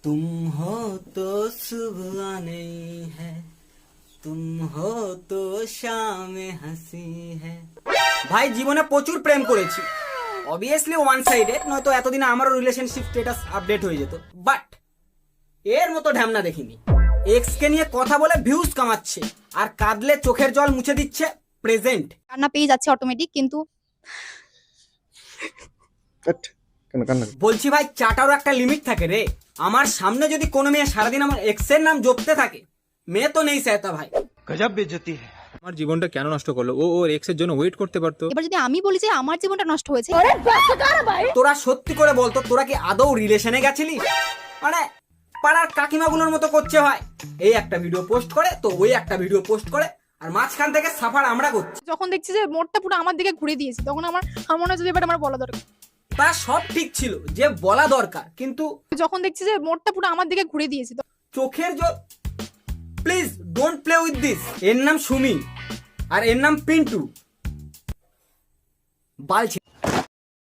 तुम हो तो सुबह नहीं है, तुम हो तो शाम हंसी है। ভাই জীবনে প্রচুর প্রেম করেছি, অবভিয়াসলি ওয়ান সাইডেড, নয়তো এতদিনে আমারও রিলেশনশিপ স্ট্যাটাস আপডেট হয়ে যেত। বাট এর মতো ঢ্যামনা দেখিনি। এক্স কে নিয়ে কথা বলে ভিউজ কামাচ্ছে আর কাঁদলে চোখের জল মুছে দিচ্ছে প্রেজেন্ট। কান্না পেয়ে যাচ্ছে অটোমেটিক, কিন্তু বলছি ভাই চাটারও একটা লিমিট থাকে রে। আমার সামনে যদি কোনো মেয়ে সারাদিন আমার এক্সের নাম জপতে থাকে, মেয়ে তো নেই সেটা ভাই। गजब बेइज्जती है। আমার জীবনটা কেন নষ্ট করলো? ও ওর এক্স এর জন্য ওয়েট করতে পারতো। এবার যদি আমি বলি যে আমার জীবনটা নষ্ট হয়েছে, তোরা সত্যি করে বলতো, তোরা কি আদৌ রিলেশনে গেছিলিস? মানে পাড়ার কাকিমাগুলোর মতো করছে ভাই, এই একটা ভিডিও পোস্ট করে তো ওই একটা ভিডিও পোস্ট করে, আর মাঝখান থেকে সাফার আমরা করছি। যখন দেখছি যে মোড়টা পুরো আমার দিকে ঘুরে দিয়েছে, তখন আমার মনে হচ্ছে যে এবার আমার বলা দরকার। তা সব ঠিক ছিল যে বলা দরকার, কিন্তু যখন দেখছি যে মোড়টা পুরো আমার দিকে ঘুরে দিয়েছে, চোখের জল। Please don't play with this. এর নাম সুমি আর এর নাম পিন্টু। বাল